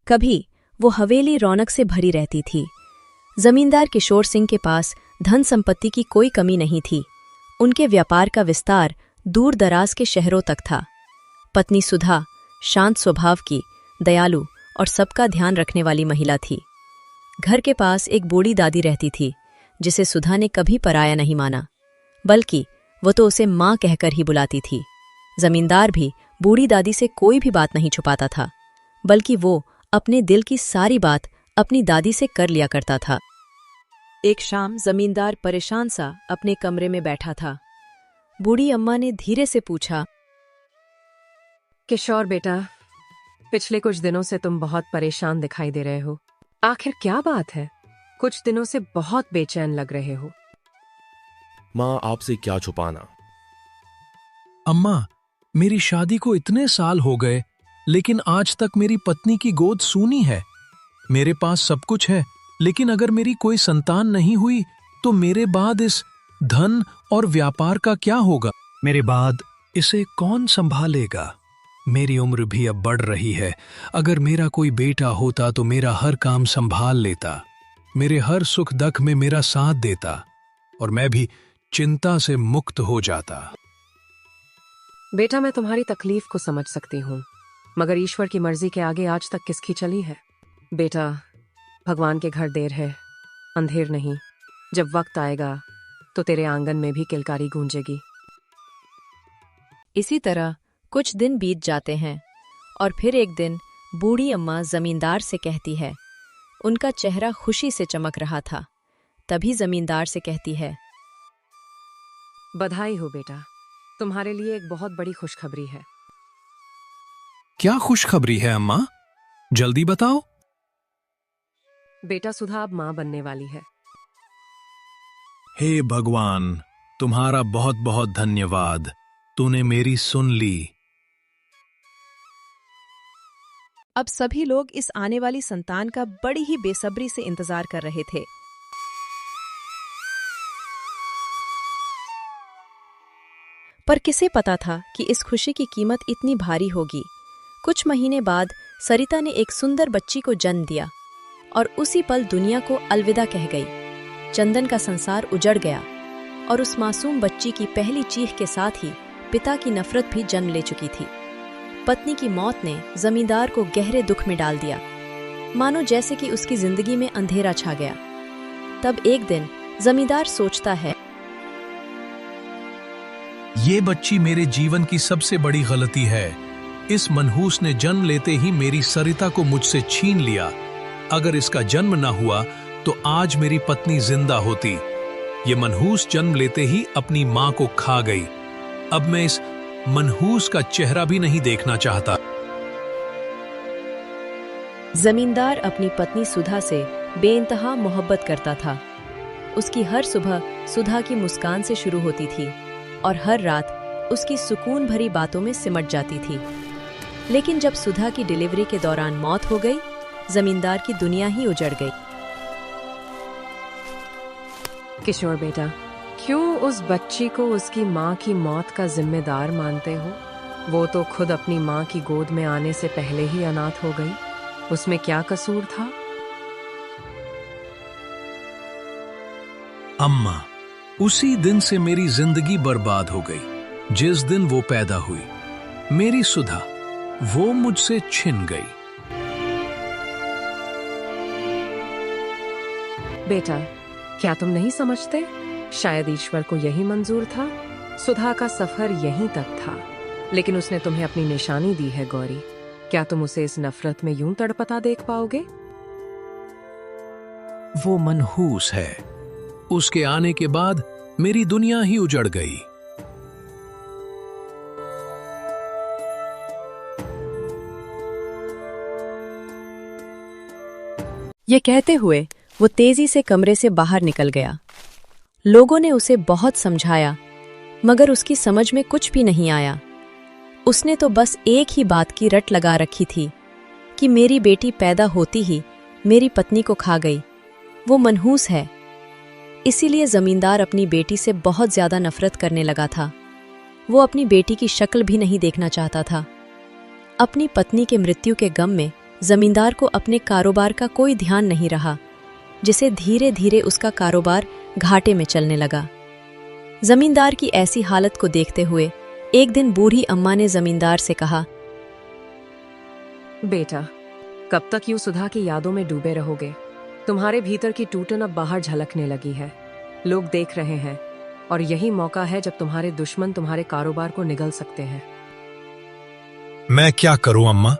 कभी वो हवेली रौनक से भरी रहती थी। जमींदार किशोर सिंह के पास धन संपत्ति की कोई कमी नहीं थी। उनके व्यापार का विस्तार दूर दराज के शहरों तक था। पत्नी सुधा शांत स्वभाव की, दयालु और सबका ध्यान रखने वाली महिला थी। घर के पास एक बूढ़ी दादी रहती थी, जिसे सुधा ने कभी पराया नहीं माना, बल्कि वो तो उसे माँ कहकर ही बुलाती थी। जमींदार भी बूढ़ी दादी से कोई भी बात नहीं छुपाता था, बल्कि वो अपने दिल की सारी बात अपनी दादी से कर लिया करता था। एक शाम जमींदार परेशान सा अपने कमरे में बैठा था। बूढ़ी अम्मा ने धीरे से पूछा, किशोर बेटा, पिछले कुछ दिनों से तुम बहुत परेशान दिखाई दे रहे हो। आखिर क्या बात है? कुछ दिनों से बहुत बेचैन लग रहे हो। माँ, आपसे क्या छुपाना। अम्मा, मेरी शादी को इतने साल हो गए, लेकिन आज तक मेरी पत्नी की गोद सूनी है। मेरे पास सब कुछ है, लेकिन अगर मेरी कोई संतान नहीं हुई तो मेरे बाद इस धन और व्यापार का क्या होगा? मेरे बाद इसे कौन संभालेगा? मेरी उम्र भी अब बढ़ रही है। अगर मेरा कोई बेटा होता तो मेरा हर काम संभाल लेता, मेरे हर सुख दुख में मेरा साथ देता और मैं भी चिंता से मुक्त हो जाता। बेटा, मैं तुम्हारी तकलीफ को समझ सकती हूँ, मगर ईश्वर की मर्जी के आगे आज तक किसकी चली है? बेटा, भगवान के घर देर है, अंधेर नहीं। जब वक्त आएगा तो तेरे आंगन में भी किलकारी गूंजेगी। इसी तरह कुछ दिन बीत जाते हैं और फिर एक दिन बूढ़ी अम्मा जमींदार से कहती है। उनका चेहरा खुशी से चमक रहा था। तभी जमींदार से कहती है, बधाई हो बेटा, तुम्हारे लिए एक बहुत बड़ी खुशखबरी है। क्या खुशखबरी है अम्मा? जल्दी बताओ। बेटा, सुधा अब मां बनने वाली है। हे भगवान, तुम्हारा बहुत बहुत धन्यवाद। तूने मेरी सुन ली। अब सभी लोग इस आने वाली संतान का बड़ी ही बेसब्री से इंतजार कर रहे थे। पर किसे पता था कि इस खुशी की कीमत इतनी भारी होगी। कुछ महीने बाद सरिता ने एक सुंदर बच्ची को जन्म दिया और उसी पल दुनिया को अलविदा कह गई। चंदन का संसार उजड़ गया और उस मासूम बच्ची की पहली चीख के साथ ही पिता की नफरत भी जन्म ले चुकी थी। पत्नी की मौत ने जमींदार को गहरे दुख में डाल दिया, मानो जैसे कि उसकी जिंदगी में अंधेरा छा गया। तब एक दिन जमींदार सोचता है, ये बच्ची मेरे जीवन की सबसे बड़ी गलती है। इस मनहूस ने जन्म लेते ही मेरी सरिता को मुझसे छीन लिया। अगर इसका जन्म न हुआ तो आज मेरी पत्नी जिंदा होती। ये मनहूस जन्म लेते ही अपनी मां को खा गई। अब मैं इस मनहूस का चेहरा भी नहीं देखना चाहता। जमींदार अपनी पत्नी सुधा से बेइंतहा मोहब्बत करता था। उसकी हर सुबह सुधा की मुस्कान से शुरू होती थी और हर रात उसकी सुकून भरी बातों में सिमट जाती थी। लेकिन जब सुधा की डिलीवरी के दौरान मौत हो गई, जमींदार की दुनिया ही उजड़ गई। किशोर बेटा, क्यों उस बच्ची को उसकी माँ की मौत का जिम्मेदार मानते हो? वो तो खुद अपनी माँ की गोद में आने से पहले ही अनाथ हो गई। उसमें क्या कसूर था? अम्मा, उसी दिन से मेरी जिंदगी बर्बाद हो गई। जिस दिन वो पैदा हुई, मेरी सुधा, वो मुझसे छिन गई। बेटा, क्या तुम नहीं समझते? शायद ईश्वर को यही मंजूर था। सुधा का सफर यहीं तक था, लेकिन उसने तुम्हें अपनी निशानी दी है गौरी। क्या तुम उसे इस नफरत में यूं तड़पता देख पाओगे? वो मनहूस है। उसके आने के बाद मेरी दुनिया ही उजड़ गई। ये कहते हुए वो तेजी से कमरे से बाहर निकल गया। लोगों ने उसे बहुत समझाया, मगर उसकी समझ में कुछ भी नहीं आया। उसने तो बस एक ही बात की रट लगा रखी थी कि मेरी बेटी पैदा होती ही मेरी पत्नी को खा गई। वो मनहूस है। इसीलिए जमींदार अपनी बेटी से बहुत ज्यादा नफरत करने लगा था। वो अपनी बेटी की शक्ल भी नहीं देखना चाहता था। अपनी पत्नी के मृत्यु के गम में जमींदार को अपने कारोबार का कोई ध्यान नहीं रहा, जिसे धीरे धीरे उसका कारोबार घाटे में चलने लगा। जमींदार की ऐसी हालत को देखते हुए एक दिन बूढ़ी अम्मा ने जमींदार से कहा, बेटा, कब तक यूं सुधा की यादों में डूबे रहोगे? तुम्हारे भीतर की टूटन अब बाहर झलकने लगी है। लोग देख रहे हैं और यही मौका है जब तुम्हारे दुश्मन तुम्हारे कारोबार को निगल सकते हैं। मैं क्या करूं अम्मा,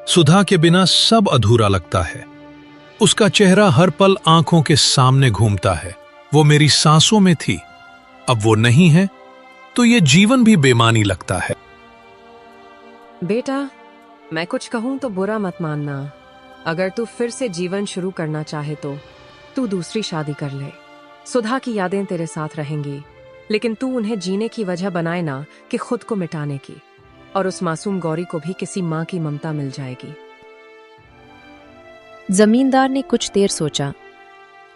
सुधा के बिना सब अधूरा लगता है। उसका चेहरा हर पल आंखों के सामने घूमता है। वो मेरी सांसों में थी, अब वो नहीं है तो ये जीवन भी बेमानी लगता है। बेटा, मैं कुछ कहूं तो बुरा मत मानना। अगर तू फिर से जीवन शुरू करना चाहे तो तू दूसरी शादी कर ले। सुधा की यादें तेरे साथ रहेंगी, लेकिन तू उन्हें जीने की वजह बनाए ना कि खुद को मिटाने की। और उस मासूम गौरी को भी किसी माँ की ममता मिल जाएगी। जमींदार ने कुछ देर सोचा।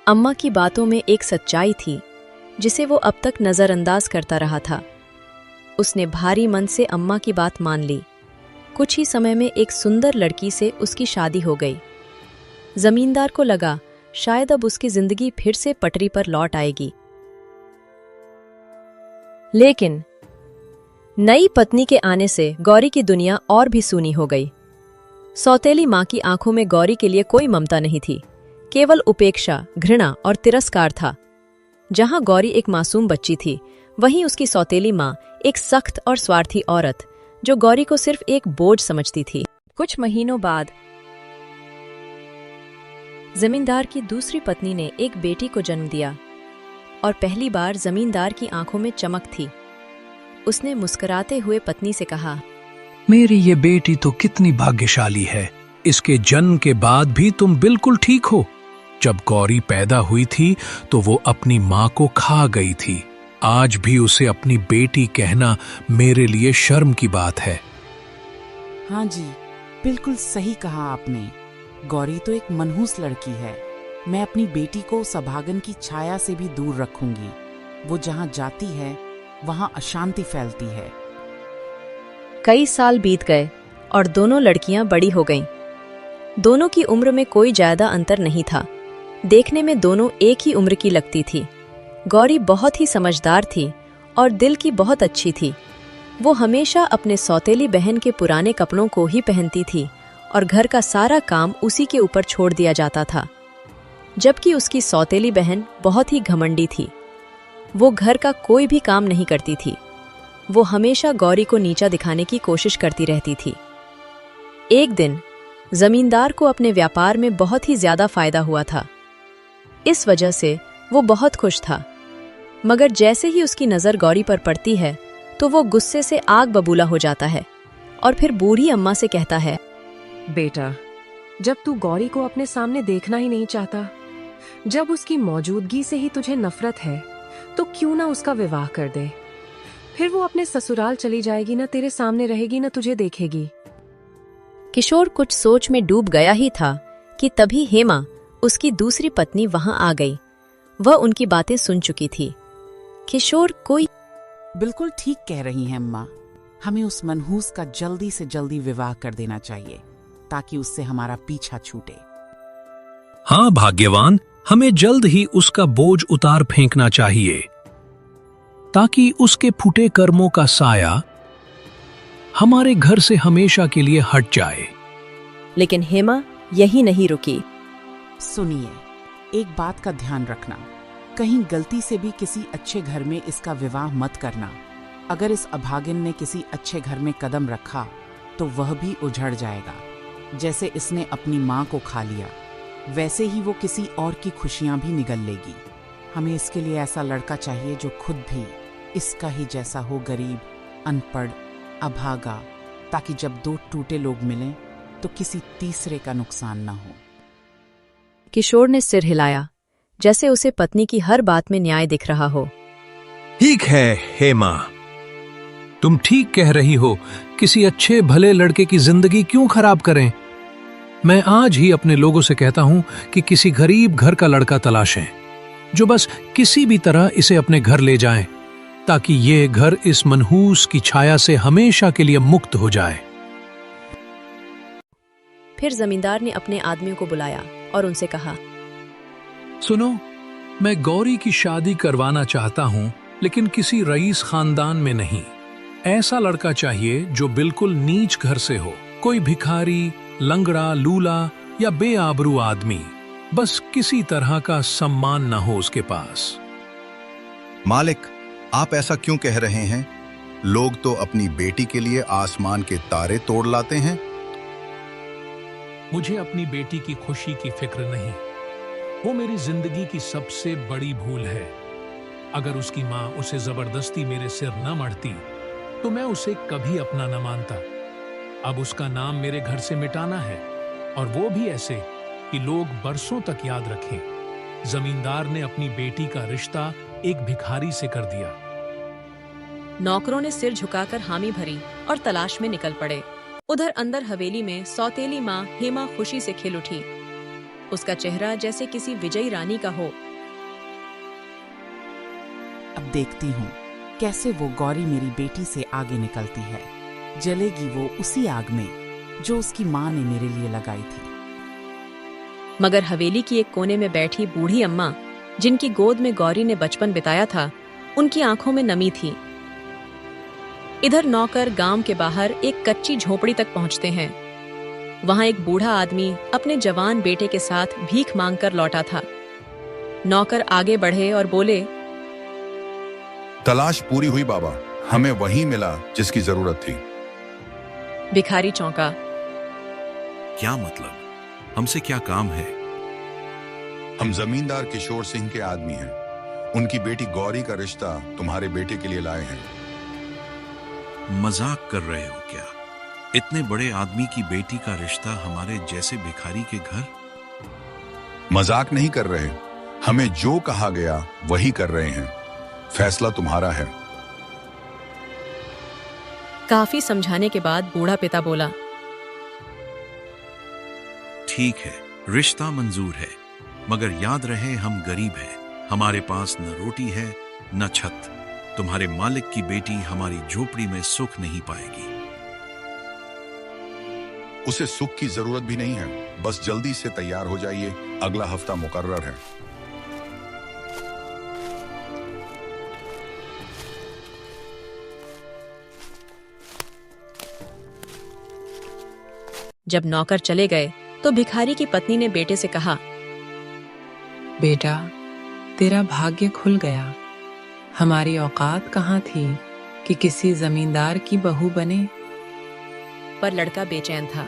अम्मा की बातों में एक सच्चाई थी जिसे वो अब तक नजरअंदाज करता रहा था। उसने भारी मन से अम्मा की बात मान ली। कुछ ही समय में एक सुंदर लड़की से उसकी शादी हो गई। जमींदार को लगा शायद अब उसकी जिंदगी फिर से पटरी पर लौट आएगी। लेकिन नई पत्नी के आने से गौरी की दुनिया और भी सूनी हो गई। सौतेली मां की आंखों में गौरी के लिए कोई ममता नहीं थी, केवल उपेक्षा, घृणा और तिरस्कार था। जहां गौरी एक मासूम बच्ची थी, वहीं उसकी सौतेली मां एक सख्त और स्वार्थी औरत, जो गौरी को सिर्फ एक बोझ समझती थी। कुछ महीनों बाद जमींदार की दूसरी पत्नी ने एक बेटी को जन्म दिया और पहली बार जमींदार की आंखों में चमक थी। उसने मुस्कुराते हुए पत्नी से कहा, मेरी ये बेटी तो कितनी भाग्यशाली है। इसके जन्म के बाद भी तुम बिल्कुल ठीक हो। जब गौरी पैदा हुई थी तो वो अपनी माँ को खा गई थी। आज भी उसे अपनी बेटी कहना मेरे लिए शर्म की बात है। हाँ जी, बिल्कुल सही कहा आपने। गौरी तो एक मनहूस लड़की है। मैं अपनी बेटी को उस अभागन की छाया से भी दूर रखूंगी। वो जहाँ जाती है वहाँ अशांति फैलती है। कई साल बीत गए और दोनों लड़कियां बड़ी हो गईं। दोनों की उम्र में कोई ज्यादा अंतर नहीं था। देखने में दोनों एक ही उम्र की लगती थी। गौरी बहुत ही समझदार थी और दिल की बहुत अच्छी थी। वो हमेशा अपने सौतेली बहन के पुराने कपड़ों को ही पहनती थी और घर का सारा काम उसी के ऊपर छोड़ दिया जाता था। जबकि उसकी सौतेली बहन बहुत ही घमंडी थी। वो घर का कोई भी काम नहीं करती थी। वो हमेशा गौरी को नीचा दिखाने की कोशिश करती रहती थी। एक दिन जमींदार को अपने व्यापार में बहुत ही ज्यादा फायदा हुआ था। इस वजह से वो बहुत खुश था। मगर जैसे ही उसकी नजर गौरी पर पड़ती है तो वो गुस्से से आग बबूला हो जाता है और फिर बूढ़ी अम्मा से कहता है, बेटा, जब तू गौरी को अपने सामने देखना ही नहीं चाहता, जब उसकी मौजूदगी से ही तुझे नफरत है, तो क्यों ना उसका विवाह कर दे। फिर वो अपने ससुराल चली जाएगी, ना तेरे सामने रहेगी ना तुझे देखेगी। किशोर कुछ सोच में डूब गया ही था कि तभी हेमा, उसकी दूसरी पत्नी, वहां आ गई। वह उनकी बातें सुन चुकी थी। किशोर कोई बिल्कुल ठीक कह रही हैं अम्मा। हमें उस मनहूस का जल्दी से जल्दी विवाह कर देना चाहिए ताकि उससे हमारा पीछा छूटे। हाँ भाग्यवान, हमें जल्द ही उसका बोझ उतार फेंकना चाहिए ताकि उसके फूटे कर्मों का साया हमारे घर से हमेशा के लिए हट जाए। लेकिन हेमा यही नहीं रुकी। सुनिए, एक बात का ध्यान रखना, कहीं गलती से भी किसी अच्छे घर में इसका विवाह मत करना। अगर इस अभागिन ने किसी अच्छे घर में कदम रखा तो वह भी उजड़ जाएगा। जैसे इसने अपनी माँ को खा लिया, वैसे ही वो किसी और की खुशियां भी निगल लेगी। हमें इसके लिए ऐसा लड़का चाहिए जो खुद भी इसका ही जैसा हो, गरीब, अनपढ़, अभागा, ताकि जब दो टूटे लोग मिलें तो किसी तीसरे का नुकसान न हो। किशोर ने सिर हिलाया, जैसे उसे पत्नी की हर बात में न्याय दिख रहा हो। ठीक है हेमा, तुम ठीक कह रही हो। किसी अच्छे भले लड़के की जिंदगी क्यों खराब करें। मैं आज ही अपने लोगों से कहता हूं कि किसी गरीब घर का लड़का तलाशें, जो बस किसी भी तरह इसे अपने घर ले जाएं, ताकि ये घर इस मनहूस की छाया से हमेशा के लिए मुक्त हो जाए। फिर जमींदार ने अपने आदमियों को बुलाया और उनसे कहा, सुनो, मैं गौरी की शादी करवाना चाहता हूं, लेकिन किसी रईस खानदान में नहीं। ऐसा लड़का चाहिए जो बिल्कुल नीच घर से हो, कोई भिखारी, लंगड़ा, लूला या बेआबरू आदमी, बस किसी तरह का सम्मान न हो उसके पास। मालिक, आप ऐसा क्यों कह रहे हैं? लोग तो अपनी बेटी के लिए आसमान के तारे तोड़ लाते हैं। मुझे अपनी बेटी की खुशी की फिक्र नहीं। वो मेरी जिंदगी की सबसे बड़ी भूल है। अगर उसकी माँ उसे जबरदस्ती मेरे सिर न मढ़ती तो मैं उसे कभी अपना न मानता। अब उसका नाम मेरे घर से मिटाना है, और वो भी ऐसे कि लोग बरसों तक याद रखें। जमींदार ने अपनी बेटी का रिश्ता एक भिखारी से कर दिया। नौकरों ने सिर झुकाकर हामी भरी और तलाश में निकल पड़े। उधर अंदर हवेली में सौतेली माँ हेमा खुशी से खिल उठी। उसका चेहरा जैसे किसी विजयी रानी का हो। अब देखती हूँ कैसे वो गौरी मेरी बेटी से आगे निकलती है। जलेगी वो उसी आग में जो उसकी माँ ने मेरे लिए लगाई थी। मगर हवेली की एक कोने में बैठी बूढ़ी अम्मा, जिनकी गोद में गौरी ने बचपन बिताया था, उनकी आंखों में नमी थी। इधर नौकर गांव के बाहर एक कच्ची झोपड़ी तक पहुंचते हैं। वहां एक बूढ़ा आदमी अपने जवान बेटे के साथ भीख मांगकर लौटा था। नौकर आगे बढ़े और बोले, तलाश पूरी हुई बाबा, हमें वही मिला जिसकी जरूरत थी। भिखारी चौंका। क्या मतलब? हमसे क्या काम है? हम जमींदार किशोर सिंह के आदमी हैं। उनकी बेटी गौरी का रिश्ता तुम्हारे बेटे के लिए लाए हैं। मजाक कर रहे हो क्या? इतने बड़े आदमी की बेटी का रिश्ता हमारे जैसे भिखारी के घर? मजाक नहीं कर रहे, हमें जो कहा गया वही कर रहे हैं। फैसला तुम्हारा है। काफी समझाने के बाद बूढ़ा पिता बोला, ठीक है, रिश्ता मंजूर है, मगर याद रहे हम गरीब हैं। हमारे पास न रोटी है न छत। तुम्हारे मालिक की बेटी हमारी झोपड़ी में सुख नहीं पाएगी। उसे सुख की जरूरत भी नहीं है, बस जल्दी से तैयार हो जाइए, अगला हफ्ता मुकर्रर है। जब नौकर चले गए तो भिखारी की पत्नी ने बेटे से कहा, बेटा, तेरा भाग्य खुल गया। हमारी औकात कहाँ थी कि किसी जमींदार की बहू बने। पर लड़का बेचैन था।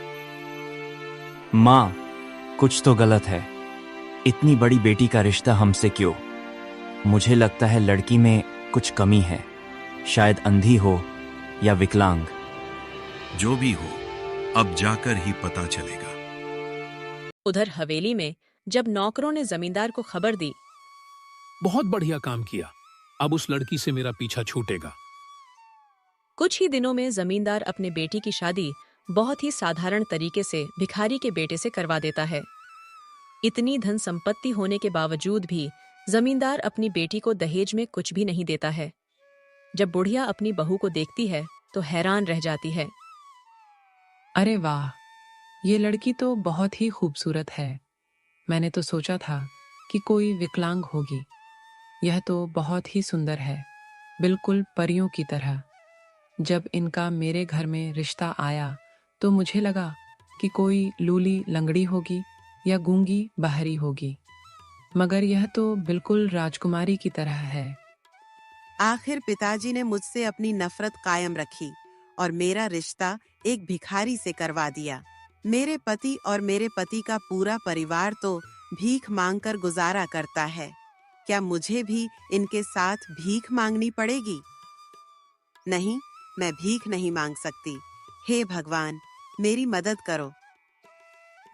माँ, कुछ तो गलत है। इतनी बड़ी बेटी का रिश्ता हमसे क्यों? मुझे लगता है लड़की में कुछ कमी है, शायद अंधी हो या विकलांग। जो भी हो, अब जाकर ही पता चलेगा। उधर हवेली में जब नौकरों ने जमींदार को खबर दी, बहुत बढ़िया काम किया, अब उस लड़की से मेरा पीछा छूटेगा। कुछ ही दिनों में जमींदार अपने बेटी की शादी बहुत ही साधारण तरीके से भिखारी के बेटे से करवा देता है। इतनी धन संपत्ति होने के बावजूद भी जमींदार अपनी बेटी को दहेज में कुछ भी नहीं देता है। जब बुढ़िया अपनी बहू को देखती है तो हैरान रह जाती है। अरे वाह, ये लड़की तो बहुत ही खूबसूरत है। मैंने तो सोचा था कि कोई विकलांग होगी। यह तो बहुत ही सुंदर है, बिल्कुल परियों की तरह। जब इनका मेरे घर में रिश्ता आया तो मुझे लगा कि कोई लूली लंगड़ी होगी या गूंगी बाहरी होगी, मगर यह तो बिल्कुल राजकुमारी की तरह है। आखिर पिताजी ने मुझसे अपनी नफरत कायम रखी और मेरा रिश्ता एक भिखारी से करवा दिया। मेरे पति और मेरे पति का पूरा परिवार तो भीख मांगकर गुजारा करता है। क्या मुझे भी इनके साथ भीख मांगनी पड़ेगी? नहीं, मैं भीख नहीं मांग सकती। हे भगवान, मेरी मदद करो।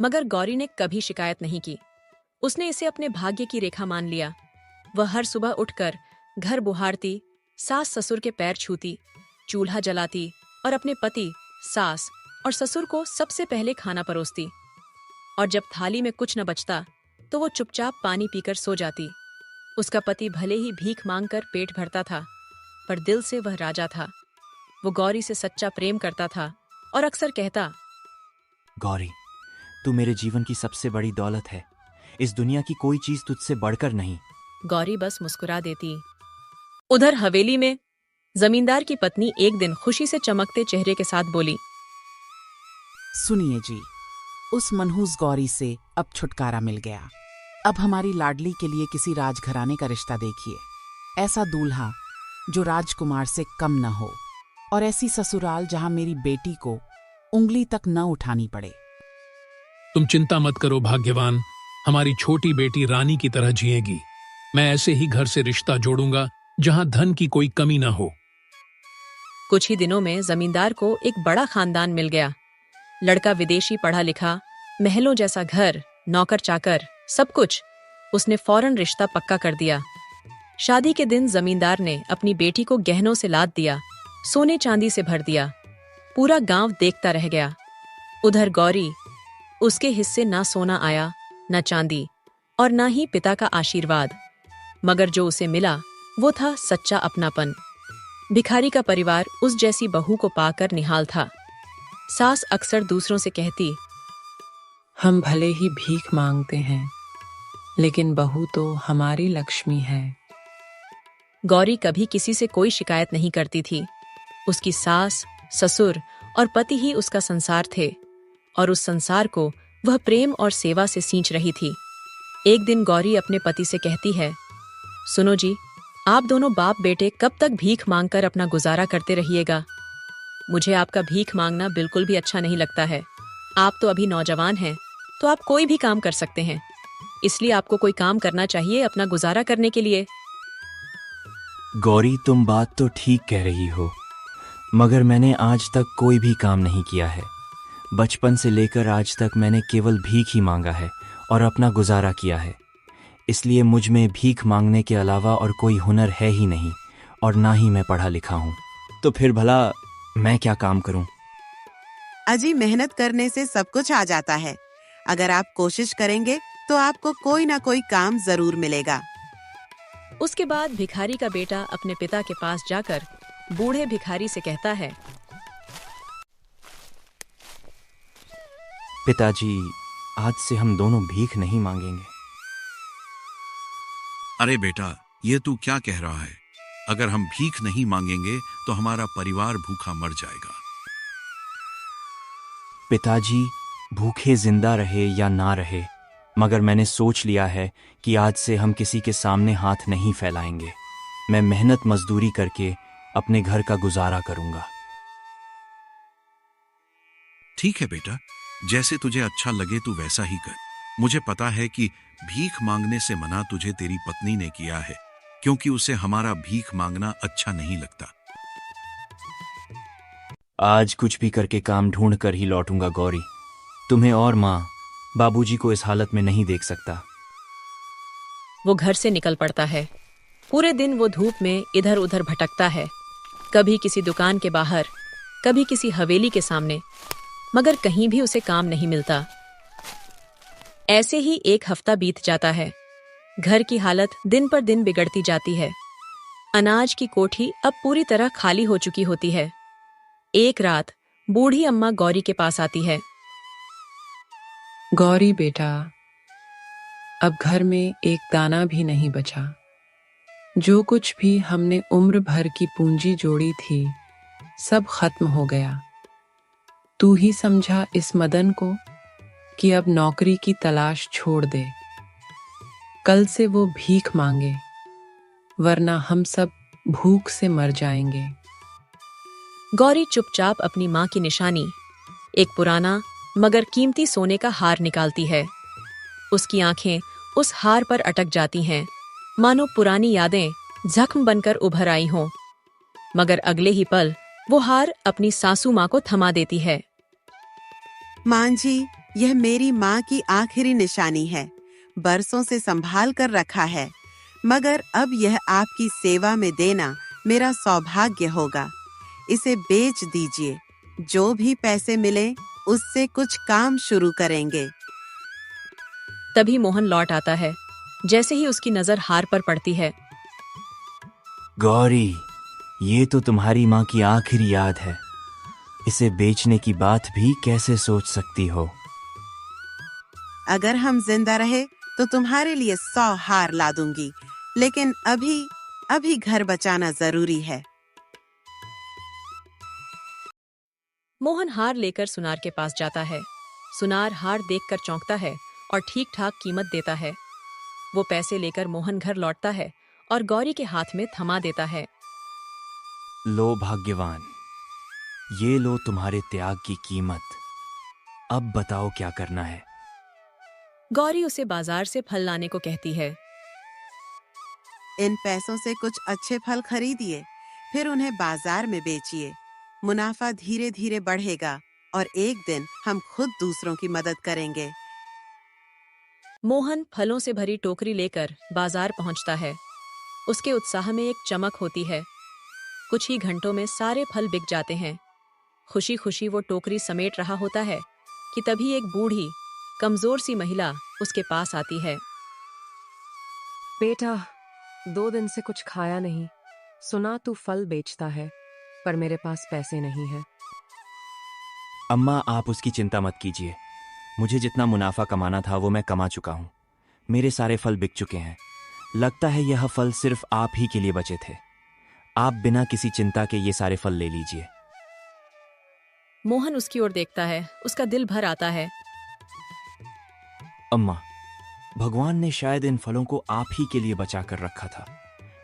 मगर गौरी ने कभी शिकायत नहीं की। उसने इसे अपने भाग्य की रेखा मान लिया। वह हर सुबह उठकर घर बुहारती, सास ससुर के पैर छूती, चूल्हा जलाती और अपने पति, सास और ससुर को सबसे पहले खाना परोसती। और जब थाली में कुछ न बचता तो वो चुपचाप पानी पीकर सो जाती। उसका पति भले ही भीख मांगकर पेट भरता था, पर दिल से वह राजा था। वो गौरी से सच्चा प्रेम करता था और अक्सर कहता, गौरी, तू मेरे जीवन की सबसे बड़ी दौलत है। इस दुनिया की कोई चीज तुझसे बढ़कर नहीं। गौरी बस मुस्कुरा देती। उधर हवेली में जमींदार की पत्नी एक दिन खुशी से चमकते चेहरे के साथ बोली, सुनिए जी, उस मनहूस गौरी से अब छुटकारा मिल गया। अब हमारी लाडली के लिए किसी राजघराने का रिश्ता देखिए। ऐसा दूल्हा जो राजकुमार से कम न हो, और ऐसी ससुराल जहां मेरी बेटी को उंगली तक न उठानी पड़े। तुम चिंता मत करो भाग्यवान, हमारी छोटी बेटी रानी की तरह जिएगी। मैं ऐसे ही घर से रिश्ता जोड़ूंगा जहां धन की कोई कमी न हो। कुछ ही दिनों में जमींदार को एक बड़ा खानदान मिल गया। लड़का विदेशी पढ़ा लिखा, महलों जैसा घर, नौकर चाकर, सब कुछ। उसने फौरन रिश्ता पक्का कर दिया। शादी के दिन जमींदार ने अपनी बेटी को गहनों से लाद दिया, सोने चांदी से भर दिया। पूरा गांव देखता रह गया। उधर गौरी, उसके हिस्से ना सोना आया, न चांदी, और ना ही पिता का आशीर्वाद, मगर जो उसे मिला वो था सच्चा अपनापन। भिखारी का परिवार उस जैसी बहू को पाकर निहाल था। सास अक्सर दूसरों से कहती, हम भले ही भीख मांगते हैं, लेकिन बहू तो हमारी लक्ष्मी है। गौरी कभी किसी से कोई शिकायत नहीं करती थी। उसकी सास, ससुर और पति ही उसका संसार थे, और उस संसार को वह प्रेम और सेवा से सींच रही थी। एक दिन गौरी अपने पति से कहती है, सुनो जी, आप दोनों बाप बेटे कब तक भीख मांगकर अपना गुजारा करते रहिएगा? मुझे आपका भीख मांगना बिल्कुल भी अच्छा नहीं लगता है। आप तो अभी नौजवान हैं, तो आप कोई भी काम कर सकते हैं, इसलिए आपको कोई काम करना चाहिए अपना गुजारा करने के लिए। गौरी, तुम बात तो ठीक कह रही हो, मगर मैंने आज तक कोई भी काम नहीं किया है। बचपन से लेकर आज तक मैंने केवल भीख ही मांगा है और अपना गुजारा किया है। इसलिए मुझ में भीख मांगने के अलावा और कोई हुनर है ही नहीं, और ना ही मैं पढ़ा लिखा हूँ। तो फिर भला मैं क्या काम करूँ? अजी, मेहनत करने से सब कुछ आ जाता है। अगर आप कोशिश करेंगे तो आपको कोई ना कोई काम जरूर मिलेगा। उसके बाद भिखारी का बेटा अपने पिता के पास जाकर बूढ़े भिखारी से कहता है, पिताजी, आज से हम दोनों भीख नहीं मांगेंगे। अरे बेटा, ये तू क्या कह रहा है? अगर हम भीख नहीं मांगेंगे तो हमारा परिवार भूखा मर जाएगा। पिताजी, भूखे जिंदा रहे या ना रहे, मगर मैंने सोच लिया है कि आज से हम किसी के सामने हाथ नहीं फैलाएंगे। मैं मेहनत मजदूरी करके अपने घर का गुजारा करूंगा। ठीक है बेटा, जैसे तुझे अच्छा लगे तू वैसा ही कर। मुझे पता है कि भीख मांगने से मना तुझे तेरी पत्नी ने किया है, क्योंकि उसे हमारा भीख मांगना अच्छा नहीं लगता। आज कुछ भी करके काम ढूंढ कर ही लौटूंगा गौरी। तुम्हें और माँ, बाबूजी को इस हालत में नहीं देख सकता। वो घर से निकल पड़ता है। पूरे दिन वो धूप में इधर उधर भटकता है, कभी किसी दुकान के बाहर, कभी किसी हवेली के सामने, मगर कहीं भी उसे काम नहीं मिलता। ऐसे ही एक हफ्ता बीत जाता है। घर की हालत दिन पर दिन बिगड़ती जाती है। अनाज की कोठी अब पूरी तरह खाली हो चुकी होती है। एक रात बूढ़ी अम्मा गौरी के पास आती है। गौरी बेटा, अब घर में एक दाना भी नहीं बचा। जो कुछ भी हमने उम्र भर की पूंजी जोड़ी थी, सब खत्म हो गया। तू ही समझा इस मदन को कि अब नौकरी की तलाश छोड़ दे। कल से वो भीख मांगे, वरना हम सब भूख से मर जाएंगे। गौरी चुपचाप अपनी माँ की निशानी, एक पुराना मगर कीमती सोने का हार निकालती है। उसकी आंखें उस हार पर अटक जाती हैं, मानो पुरानी यादें जख्म बनकर उभर आई हों। मगर अगले ही पल वो हार अपनी सासू माँ को थमा देती है। मां जी, यह मेरी माँ की आखिरी निशानी है। बरसों से संभाल कर रखा है, मगर अब यह आपकी सेवा में देना मेरा सौभाग्य होगा। इसे बेच दीजिए, जो भी पैसे मिले उससे कुछ काम शुरू करेंगे। तभी मोहन लौट आता है। जैसे ही उसकी नजर हार पर पड़ती है, गौरी, ये तो तुम्हारी माँ की आखिरी याद है। इसे बेचने की बात भी कैसे सोच सकती हो? अगर हम जिंदा रहे तो तुम्हारे लिए 100 हार ला दूंगी, लेकिन अभी घर बचाना जरूरी है। मोहन हार लेकर सुनार के पास जाता है। सुनार हार देखकर चौंकता है और ठीक ठाक कीमत देता है। वो पैसे लेकर मोहन घर लौटता है और गौरी के हाथ में थमा देता है। लो भाग्यवान, ये लो तुम्हारे त्याग की कीमत। अब बताओ क्या करना है। गौरी उसे बाजार से फल लाने को कहती है। इन पैसों से कुछ अच्छे फल खरीदिए, फिर उन्हें बाजार में बेचिए। मुनाफा धीरे धीरे बढ़ेगा और एक दिन हम खुद दूसरों की मदद करेंगे। मोहन फलों से भरी टोकरी लेकर बाजार पहुंचता है। उसके उत्साह में एक चमक होती है। कुछ ही घंटों में सारे फल बिक जाते हैं। खुशी खुशी वो टोकरी समेट रहा होता है कि तभी एक बूढ़ी कमजोर सी महिला उसके पास आती है। बेटा, 2 दिन से कुछ खाया नहीं। सुना तू फल बेचता है, पर मेरे पास पैसे नहीं है। अम्मा, आप उसकी चिंता मत कीजिए। मुझे जितना मुनाफा कमाना था वो मैं कमा चुका हूं। मेरे सारे फल बिक चुके हैं। लगता है यह फल सिर्फ आप ही के लिए बचे थे। आप बिना किसी चिंता के ये सारे फल ले लीजिए। मोहन उसकी ओर देखता है। उसका दिल भर आता है। अम्मा, भगवान ने शायद इन फलों को आप ही के लिए बचा कर रखा था।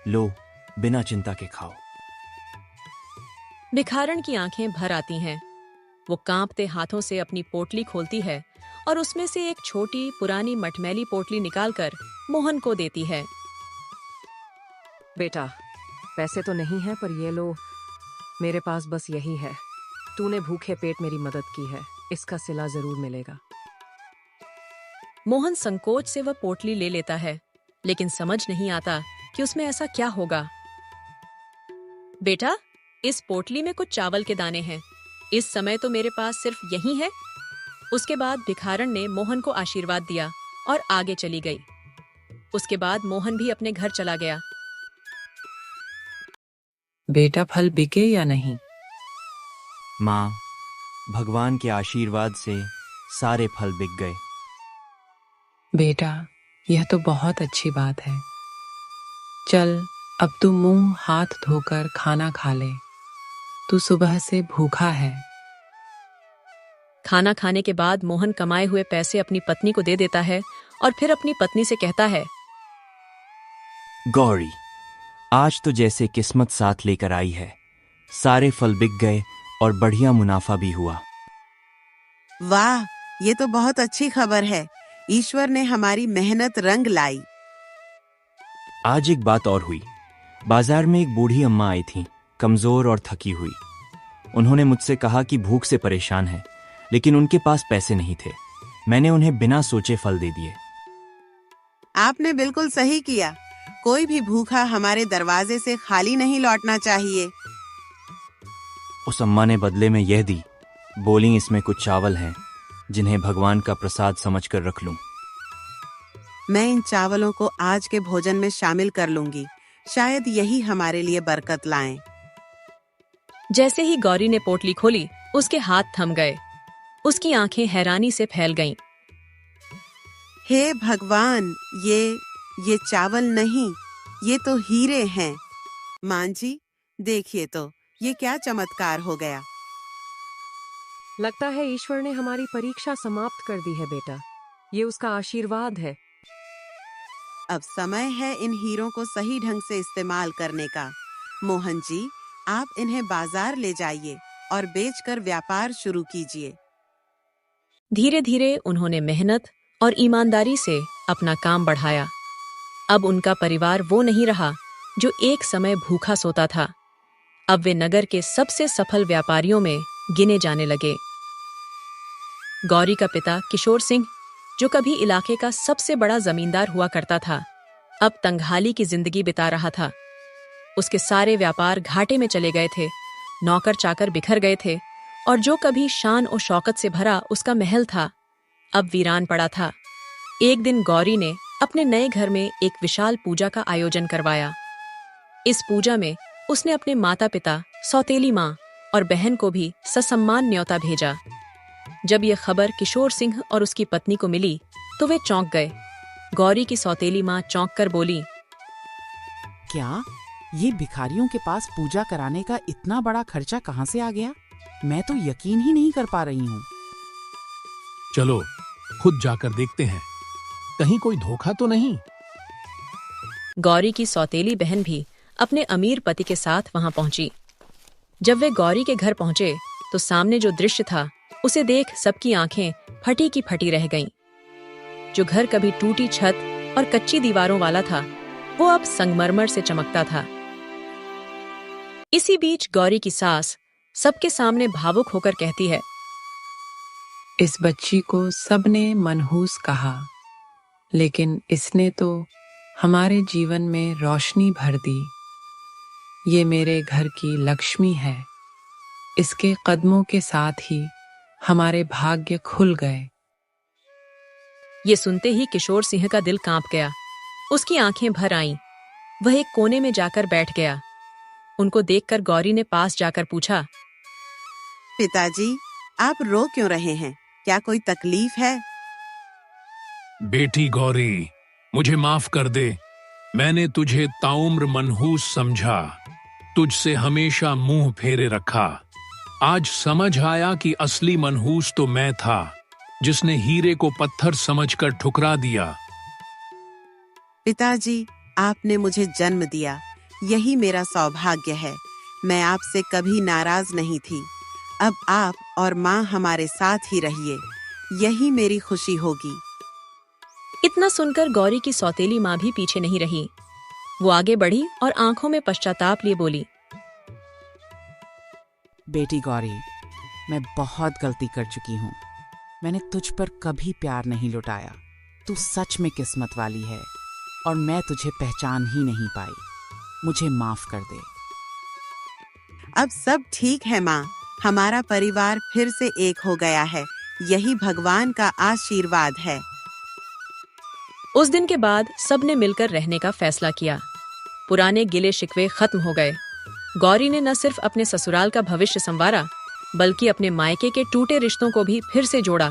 लो, बिना चिंता के खाओ। भिखारन की आंखें भर आती हैं। वो कांपते हाथों से अपनी पोटली खोलती है और उसमें से एक छोटी पुरानी मटमैली पोटली निकालकर मोहन को देती है। बेटा, पैसे तो नहीं है, पर ये लो, मेरे पास बस यही है। तूने भूखे पेट मेरी मदद की है, इसका सिला जरूर मिलेगा। मोहन संकोच से वह पोटली ले लेता है, लेकिन समझ नहीं आता कि उसमें ऐसा क्या होगा। बेटा, इस पोटली में कुछ चावल के दाने हैं। इस समय तो मेरे पास सिर्फ यही है। उसके बाद भिखारन ने मोहन को आशीर्वाद दिया और आगे चली गई। उसके बाद मोहन भी अपने घर चला गया। बेटा, फल बिके या नहीं? माँ, भगवान के आशीर्वाद से सारे फल बिक गए। बेटा, यह तो बहुत अच्छी बात है। चल, अब तू मुंह हाथ धोकर खाना खा ले। तू सुबह से भूखा है। खाना खाने के बाद मोहन कमाए हुए पैसे अपनी पत्नी को दे देता है और फिर अपनी पत्नी से कहता है। गौरी, आज तो जैसे किस्मत साथ लेकर आई है। सारे फल बिक गए और बढ़िया मुनाफा भी हुआ। वाह, ये तो बहुत अच्छी खबर है। ईश्वर ने हमारी मेहनत रंग लाई। आज एक बात और हुई। बाजार में एक बूढ़ी अम्मा आई थी, कमजोर और थकी हुई। उन्होंने मुझसे कहा कि भूख से परेशान है, लेकिन उनके पास पैसे नहीं थे। मैंने उन्हें बिना सोचे फल दे दिए। आपने बिल्कुल सही किया। कोई भी भूखा हमारे दरवाजे से खाली नहीं लौटना चाहिए। उस अम्मा ने बदले में यह दी। बोली, इसमें कुछ चावल हैं जिन्हें भगवान का प्रसाद समझकर रख लूं। मैं इन चावलों को आज के भोजन में शामिल कर लूंगी। शायद यही हमारे लिए बरकत लाएं। जैसे ही गौरी ने पोटली खोली, उसके हाथ थम गए। उसकी आंखें हैरानी से फैल गईं। हे भगवान, ये चावल नहीं, ये तो हीरे हैं। मां जी, देखिए तो, ये क्या चमत्कार हो गया। लगता है ईश्वर ने हमारी परीक्षा समाप्त कर दी है बेटा। ये उसका आशीर्वाद है। अब समय है इन हीरों को सही ढंग से इस्तेमाल करने का। मोहन जी, आप इन्हें बाजार ले जाइए और बेचकर व्यापार शुरू कीजिए। धीरे धीरे उन्होंने मेहनत और ईमानदारी से अपना काम बढ़ाया। अब उनका परिवार वो नहीं रहा जो एक समय भूखा सोता था। अब वे नगर के सबसे सफल व्यापारियों में गिने जाने लगे। गौरी का पिता किशोर सिंह, जो कभी इलाके का सबसे बड़ा जमींदार हुआ करता था, अब तंगहाली की जिंदगी बिता रहा था। उसके सारे व्यापार घाटे में चले गए थे। नौकर चाकर बिखर गए थे और जो कभी शान और शौकत से भरा उसका महल था, अब वीरान पड़ा था। एक दिन गौरी ने अपने नए घर में एक विशाल पूजा का आयोजन करवाया। इस पूजा में उसने अपने माता पिता, सौतेली माँ और बहन को भी ससम्मान न्योता भेजा। जब यह खबर किशोर सिंह और उसकी पत्नी को मिली तो वे चौंक गए। गौरी की सौतेली माँ चौंक कर बोली, क्या ये भिखारियों के पास पूजा कराने का इतना बड़ा खर्चा कहाँ से आ गया? मैं तो यकीन ही नहीं कर पा रही हूँ। चलो खुद जाकर देखते हैं, कहीं कोई धोखा तो नहीं। गौरी की सौतेली बहन भी अपने अमीर पति के साथ वहां पहुंची। जब वे गौरी के घर पहुंचे तो सामने जो दृश्य था उसे देख सबकी आंखें फटी की फटी रह गईं। जो घर कभी टूटी छत और कच्ची दीवारों वाला था वो अब संगमरमर से चमकता था। इसी बीच गौरी की सास सबके सामने भावुक होकर कहती है, इस बच्ची को सबने मनहूस कहा, लेकिन इसने तो हमारे जीवन में रोशनी भर दी। ये मेरे घर की लक्ष्मी है। इसके कदमों के साथ ही हमारे भाग्य खुल गए। ये सुनते ही किशोर सिंह का दिल कांप गया। उसकी आंखें भर आईं। वह एक कोने में जाकर बैठ गया। उनको देखकर गौरी ने पास जाकर पूछा, पिताजी, आप रो क्यों रहे हैं? क्या कोई तकलीफ है? बेटी गौरी, मुझे माफ कर दे। मैंने तुझे ताउम्र मनहूस समझा, तुझसे हमेशा मुंह फेरे रखा। आज समझ आया कि असली मनहूस तो मैं था, जिसने हीरे को पत्थर समझकर ठुकरा दिया। पिताजी, आपने मुझे जन्म दिया, यही मेरा सौभाग्य है। मैं आपसे कभी नाराज नहीं थी। अब आप और माँ हमारे साथ ही रहिए, यही मेरी खुशी होगी। इतना सुनकर गौरी की सौतेली माँ भी पीछे नहीं रही। वो आगे बढ़ी और आंखों में पश्चाताप लिए बोली, बेटी गौरी, मैं बहुत गलती कर चुकी हूँ। मैंने तुझ पर कभी प्यार नहीं लुटाया। तू सच में किस्मत वाली है और मैं तुझे पहचान ही नहीं पाई। मुझे माफ कर दे। अब सब ठीक है माँ, हमारा परिवार फिर से एक हो गया है। यही भगवान का आशीर्वाद है। उस दिन के बाद सबने मिलकर रहने का फैसला किया। पुराने गिले शिकवे खत्म हो गए। गौरी ने न सिर्फ अपने ससुराल का भविष्य संवारा, बल्कि अपने मायके के टूटे रिश्तों को भी फिर से जोड़ा।